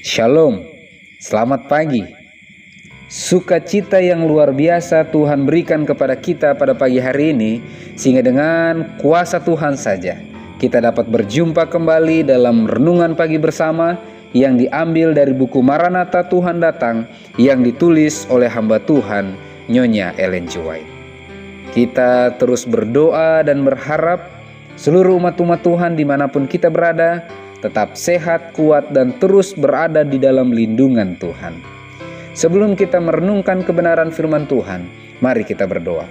Shalom, selamat pagi. Sukacita yang luar biasa Tuhan berikan kepada kita pada pagi hari ini, sehingga dengan kuasa Tuhan saja kita dapat berjumpa kembali dalam renungan pagi bersama yang diambil dari buku Maranatha Tuhan Datang yang ditulis oleh hamba Tuhan Nyonya Ellen G. White. Kita terus berdoa dan berharap seluruh umat-umat Tuhan dimanapun kita berada tetap sehat, kuat, dan terus berada di dalam lindungan Tuhan. Sebelum kita merenungkan kebenaran firman Tuhan, mari kita berdoa.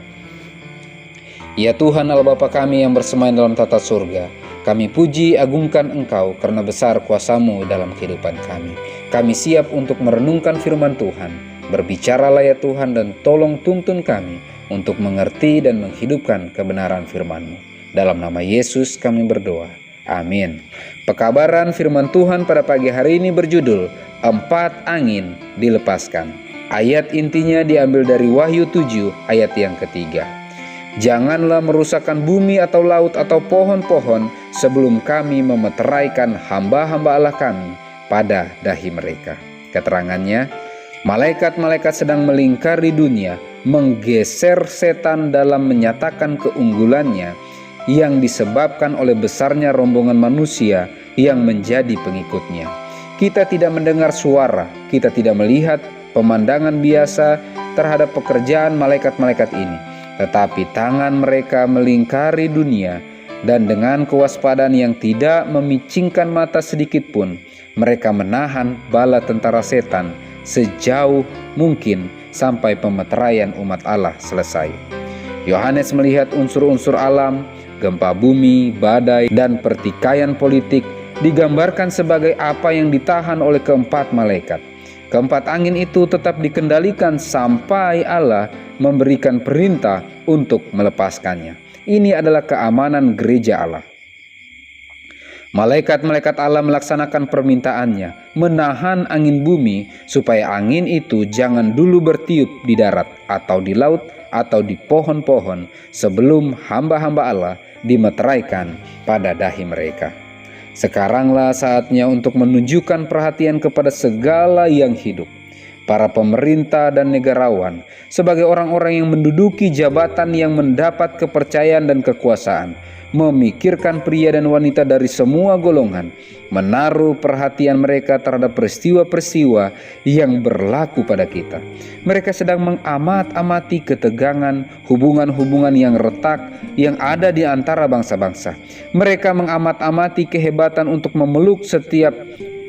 Ya Tuhan Allah Bapa kami yang bersemayam dalam tata surga, kami puji agungkan Engkau karena besar kuasa-Mu dalam kehidupan kami. Kami siap untuk merenungkan firman Tuhan. Berbicaralah ya Tuhan dan tolong tuntun kami untuk mengerti dan menghidupkan kebenaran firman-Mu. Dalam nama Yesus kami berdoa. Amin. Pekabaran firman Tuhan pada pagi hari ini berjudul 4 angin dilepaskan. Ayat intinya diambil dari Wahyu 7 ayat yang ketiga. Janganlah merusakkan bumi atau laut atau pohon-pohon sebelum kami memeteraikan hamba-hamba Allah kami pada dahi mereka. Keterangannya, malaikat-malaikat sedang melingkari dunia, menggeser setan dalam menyatakan keunggulannya yang disebabkan oleh besarnya rombongan manusia yang menjadi pengikutnya. Kita tidak mendengar suara, kita tidak melihat pemandangan biasa terhadap pekerjaan malaikat-malaikat ini, tetapi tangan mereka melingkari dunia, dan dengan kewaspadaan yang tidak memicingkan mata sedikit pun, mereka menahan bala tentara setan sejauh mungkin sampai pemeteraian umat Allah selesai. Yohanes melihat unsur-unsur alam, gempa bumi, badai, dan pertikaian politik digambarkan sebagai apa yang ditahan oleh keempat malaikat. Keempat angin itu tetap dikendalikan sampai Allah memberikan perintah untuk melepaskannya. Ini adalah keamanan gereja Allah. Malaikat-malaikat Allah melaksanakan permintaannya, menahan angin bumi supaya angin itu jangan dulu bertiup di darat atau di laut atau di pohon-pohon sebelum hamba-hamba Allah dimeteraikan pada dahi mereka. Sekaranglah saatnya untuk menunjukkan perhatian kepada segala yang hidup, para pemerintah dan negarawan, sebagai orang-orang yang menduduki jabatan yang mendapat kepercayaan dan kekuasaan, memikirkan pria dan wanita dari semua golongan, menaruh perhatian mereka terhadap peristiwa-peristiwa yang berlaku pada kita. Mereka sedang mengamat-amati ketegangan, hubungan-hubungan yang retak yang ada di antara bangsa-bangsa. Mereka mengamat-amati kehebatan untuk memeluk setiap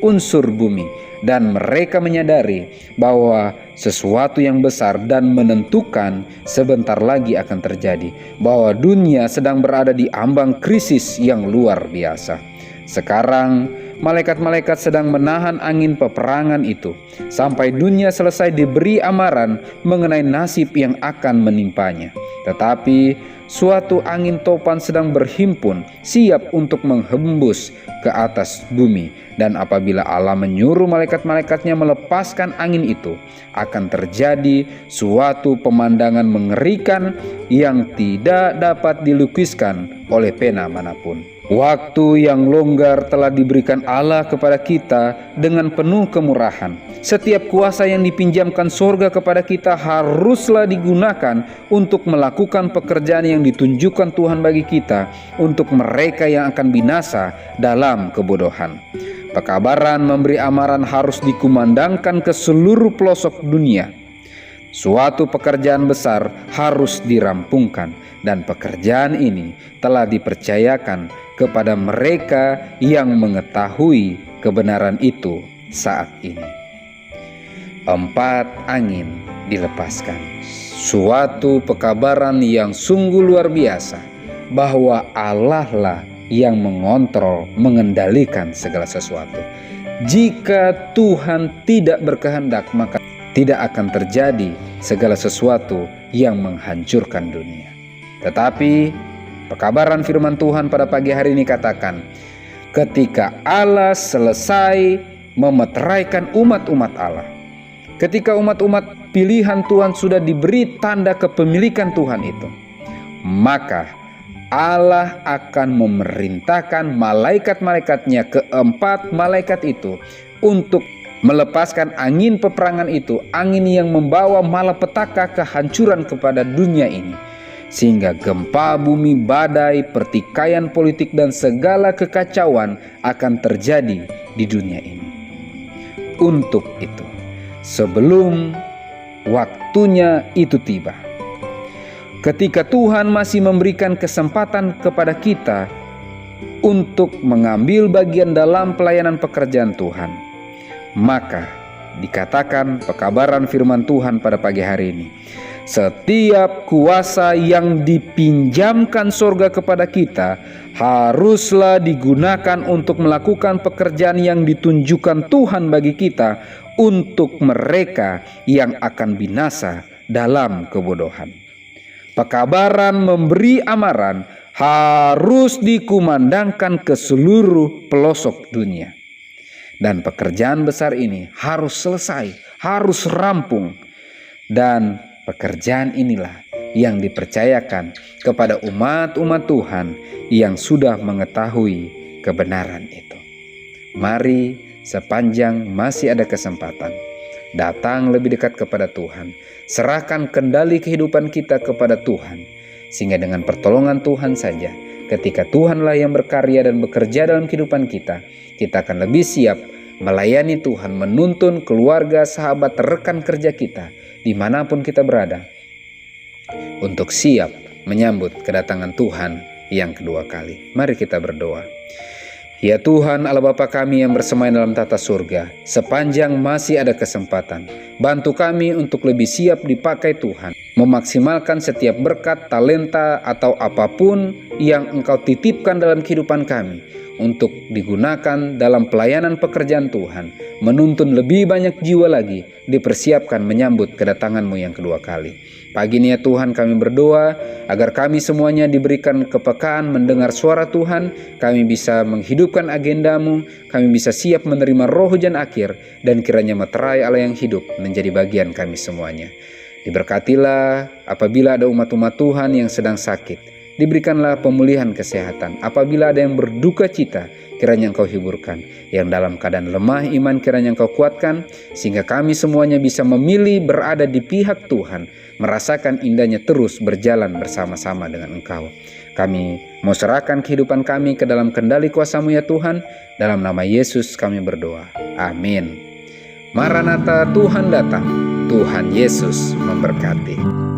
unsur bumi, dan mereka menyadari bahwa sesuatu yang besar dan menentukan sebentar lagi akan terjadi, bahwa dunia sedang berada di ambang krisis yang luar biasa. Sekarang malaikat-malaikat sedang menahan angin peperangan itu sampai dunia selesai diberi amaran mengenai nasib yang akan menimpanya. Tetapi suatu angin topan sedang berhimpun, siap untuk menghembus ke atas bumi. Dan apabila Allah menyuruh malaikat-malaikatnya melepaskan angin itu, akan terjadi suatu pemandangan mengerikan yang tidak dapat dilukiskan oleh pena manapun. Waktu yang longgar telah diberikan Allah kepada kita dengan penuh kemurahan. Setiap kuasa yang dipinjamkan sorga kepada kita haruslah digunakan untuk melakukan pekerjaan yang ditunjukkan Tuhan bagi kita untuk mereka yang akan binasa dalam kebodohan. Pekabaran memberi amaran harus dikumandangkan ke seluruh pelosok dunia. Suatu pekerjaan besar harus dirampungkan, dan pekerjaan ini telah dipercayakan kepada mereka yang mengetahui kebenaran itu saat ini. 4 angin dilepaskan. Suatu pekabaran yang sungguh luar biasa bahwa Allah lah yang mengontrol, mengendalikan segala sesuatu. Jika Tuhan tidak berkehendak, maka tidak akan terjadi segala sesuatu yang menghancurkan dunia. Tetapi pekabaran firman Tuhan pada pagi hari ini katakan, ketika Allah selesai memeteraikan umat-umat Allah, ketika umat-umat pilihan Tuhan sudah diberi tanda kepemilikan Tuhan itu, maka Allah akan memerintahkan malaikat-malaikatnya, keempat malaikat itu, untuk melepaskan angin peperangan itu, angin yang membawa malapetaka kehancuran kepada dunia ini, sehingga gempa bumi, badai, pertikaian politik, dan segala kekacauan akan terjadi di dunia ini. Untuk itu, sebelum waktunya itu tiba, ketika Tuhan masih memberikan kesempatan kepada kita untuk mengambil bagian dalam pelayanan pekerjaan Tuhan, maka dikatakan pekabaran firman Tuhan pada pagi hari ini, setiap kuasa yang dipinjamkan sorga kepada kita haruslah digunakan untuk melakukan pekerjaan yang ditunjukkan Tuhan bagi kita untuk mereka yang akan binasa dalam kebodohan. Pekabaran memberi amaran harus dikumandangkan ke seluruh pelosok dunia. Dan pekerjaan besar ini harus selesai, harus rampung. Dan pekerjaan inilah yang dipercayakan kepada umat-umat Tuhan yang sudah mengetahui kebenaran itu. Mari sepanjang masih ada kesempatan, datang lebih dekat kepada Tuhan. Serahkan kendali kehidupan kita kepada Tuhan, sehingga dengan pertolongan Tuhan saja, ketika Tuhanlah yang berkarya dan bekerja dalam kehidupan kita, kita akan lebih siap melayani Tuhan, menuntun keluarga, sahabat, rekan kerja kita, dimanapun kita berada, untuk siap menyambut kedatangan Tuhan yang kedua kali. Mari kita berdoa. Ya Tuhan Allah Bapa kami yang bersemayam dalam tata surga, sepanjang masih ada kesempatan, bantu kami untuk lebih siap dipakai Tuhan, memaksimalkan setiap berkat, talenta, atau apapun yang Engkau titipkan dalam kehidupan kami, untuk digunakan dalam pelayanan pekerjaan Tuhan, menuntun lebih banyak jiwa lagi, dipersiapkan menyambut kedatangan-Mu yang kedua kali. Pagi ini ya Tuhan, kami berdoa agar kami semuanya diberikan kepekaan mendengar suara Tuhan, kami bisa menghidupkan agenda-Mu, kami bisa siap menerima roh hujan akhir, dan kiranya meterai Allah yang hidup menjadi bagian kami semuanya. Diberkatilah apabila ada umat-umat Tuhan yang sedang sakit, diberikanlah pemulihan kesehatan. Apabila ada yang berduka cita, kiranya Engkau hiburkan. Yang dalam keadaan lemah iman, kiranya Engkau kuatkan, sehingga kami semuanya bisa memilih berada di pihak Tuhan, merasakan indahnya terus berjalan bersama-sama dengan Engkau. Kami mau serahkan kehidupan kami ke dalam kendali kuasa-Mu ya Tuhan. Dalam nama Yesus kami berdoa. Amin. Maranatha, Tuhan datang. Tuhan Yesus memberkati.